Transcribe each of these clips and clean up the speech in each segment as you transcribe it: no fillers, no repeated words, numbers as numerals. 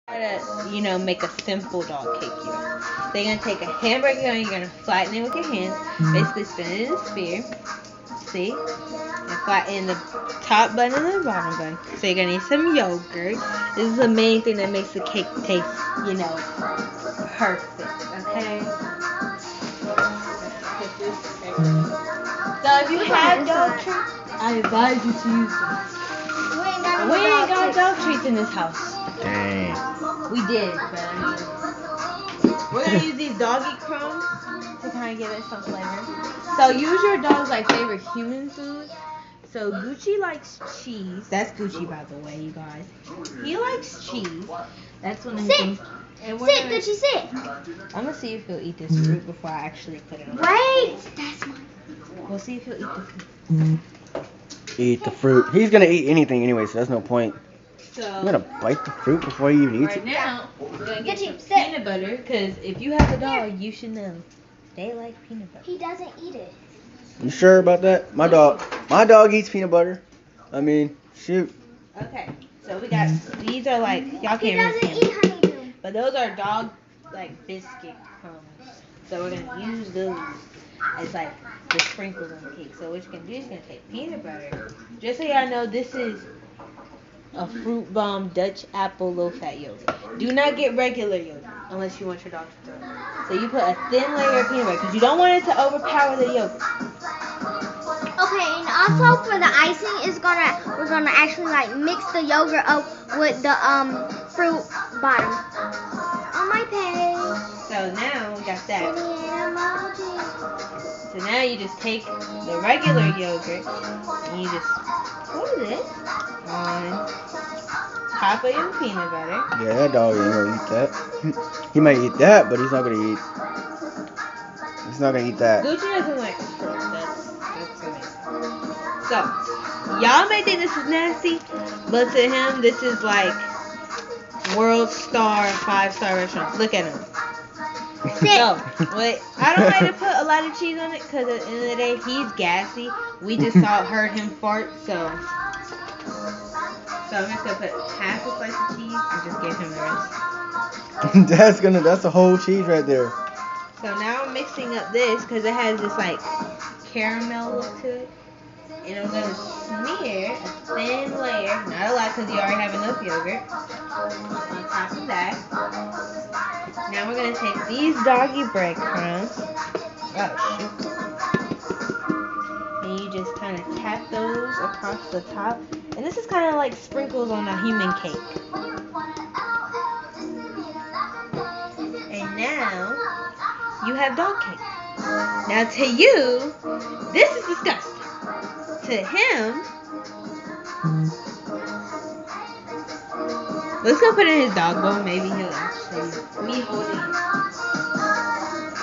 Make a simple dog cake here. So you're gonna take a hamburger and you're gonna flatten it with your hands. Basically spin it in a sphere. See? And flatten the top bun and the bottom bun. So you're gonna need some yogurt. This is the main thing that makes the cake taste, perfect. Okay? So if you have dog treats, I advise you to use them. We ain't got dog treats in this house. Dang. We did, but we're gonna use these doggy crumbs to kind of give it some flavor. So use your dog's favorite human food. So Gucci likes cheese. That's Gucci, by the way, you guys. He likes cheese. That's one of the things. And Sit, Gucci, sit. I'm gonna see if he'll eat this fruit before I actually put it on. Wait, that's mine. We'll see if he'll eat the fruit. Eat the fruit. He's gonna eat anything anyway, so there's no point. So I'm gonna bite the fruit before he even eats right it. now, we're gonna get some Sit. peanut butter, because if you have a dog, you should know they like peanut butter. He doesn't eat it. You sure about that? My dog eats peanut butter. I mean, shoot. Okay, so we got, these are y'all He can't doesn't really see eat honeydew. but those are dog, biscuit crumbs. So we're gonna use those as the sprinkles on the cake. So what you're gonna do is you're gonna take peanut butter. Just so y'all know, this is a Fruit Bomb Dutch Apple Low Fat Yogurt. Do not get regular yogurt unless you want your dog to throw up. So you put a thin layer of peanut butter because you don't want it to overpower the yogurt. Okay, and also for the icing we're gonna actually mix the yogurt up with the fruit bottom. On my page. So now we got that. Send me an emoji. So now you just take the regular yogurt and you just put it on top of your peanut butter. Yeah, that dog ain't gonna eat that. He might eat that, but he's not gonna eat. He's not gonna eat that. Gucci doesn't like fruit. That's amazing. So y'all may think this is nasty, but to him this is world star 5-star restaurant. Look at him. So, wait, I don't like to put a lot of cheese on it because at the end of the day, he's gassy. We just heard him fart, so I'm just going to put half a slice of cheese and just give him the rest. That's a whole cheese right there. So now I'm mixing up this because it has this caramel look to it. And I'm going to smear a thin layer, not a lot because you already have enough yogurt, on top of that. Now we're going to take these doggy breadcrumbs. Oh, shoot. And you just kind of tap those across the top. And this is kind of like sprinkles on a human cake. And now you have dog cake. Now to you, this is disgusting. To him, let's go put it in his dog bowl. Maybe he'll actually. Me holding it.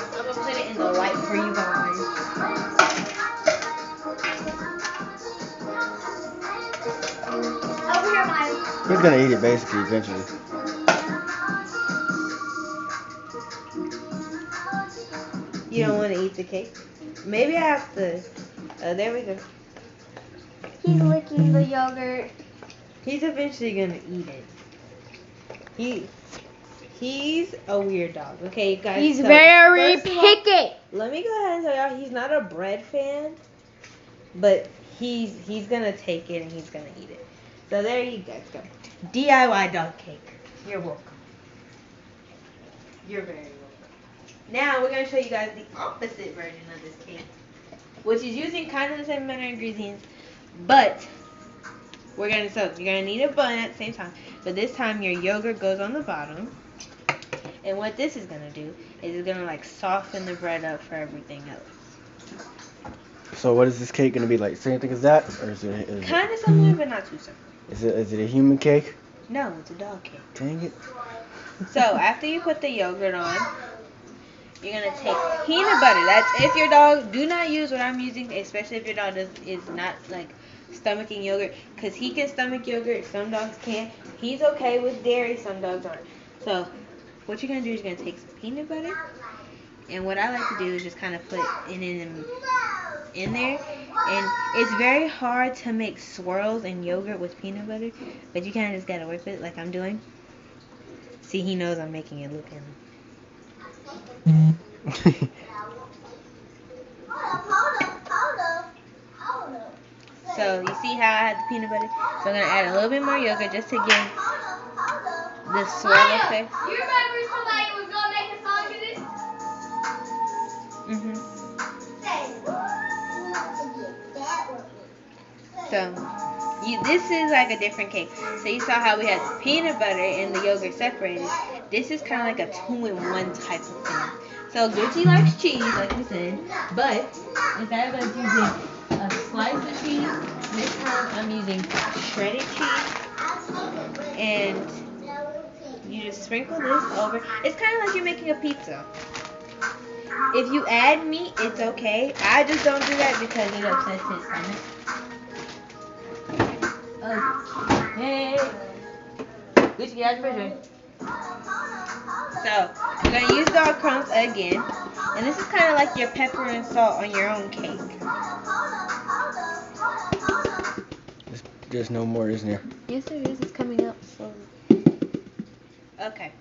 I'm gonna put it in the light for you guys. Over here, Maya. He's gonna eat it basically eventually. You don't want to eat the cake? Maybe I have to. There we go. He's licking the yogurt. He's eventually gonna eat it. He's a weird dog. Okay, guys. He's so very first of all, picky. let me go ahead and tell y'all he's not a bread fan, but he's gonna take it and he's gonna eat it. So there you guys go. DIY dog cake. You're welcome. You're very welcome. Now we're gonna show you guys the opposite version of this cake, which is using kind of the same amount of ingredients, but you're gonna need a bun at the same time. But this time your yogurt goes on the bottom. And what this is gonna do is it's gonna soften the bread up for everything else. So what is this cake gonna be like? Same thing as that, or is Kind of similar, but not too similar. Is it a human cake? No, it's a dog cake. Dang it. So after you put the yogurt on, you're gonna take peanut butter. That's if your dog. Do not use what I'm using, especially if your dog is not stomaching yogurt, because he can stomach yogurt. Some dogs can't. He's okay with dairy. Some dogs aren't. So what you're gonna do is you're gonna take some peanut butter, and what I like to do is just kind of put it in there. And it's very hard to make swirls in yogurt with peanut butter, but you kind of just gotta work with it like I'm doing. See, he knows I'm making it look at him. So you see how I had the peanut butter? So I'm gonna add a little bit more yogurt just to give the swirl effect. You remember somebody was gonna make a song to this? So this is like a different cake. So you saw how we had the peanut butter and the yogurt separated. This is kind of like a 2-in-1 type of thing. So Gucci likes cheese, like we said, but instead of us using a slice of cheese, this time I'm using shredded cheese, and you just sprinkle this over. It's kind of like you're making a pizza. If you add meat, it's okay. I just don't do that because it upsets his stomach. Okay. Gucci, get out the refrigerator. So, we're going to use dog crumbs again. And this is kind of like your pepper and salt on your own cake. There's no more, isn't there? Yes, there is. It's coming up slowly. Okay.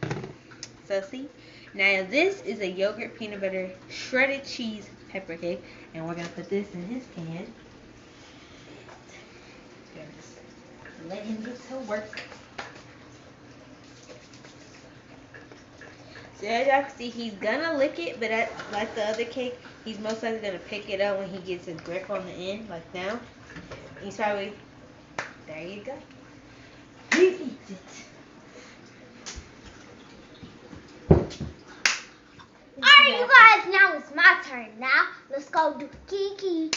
So, see? Now, this is a yogurt, peanut butter, shredded cheese pepper cake. And we're going to put this in his pan. Just let him get to work. So as y'all can see, he's gonna lick it, but like the other cake, he's most likely gonna pick it up when he gets a grip on the end, like now. He's probably, there you go. He eats it. Alright, you guys, now it's my turn. Now, let's go do Kiki.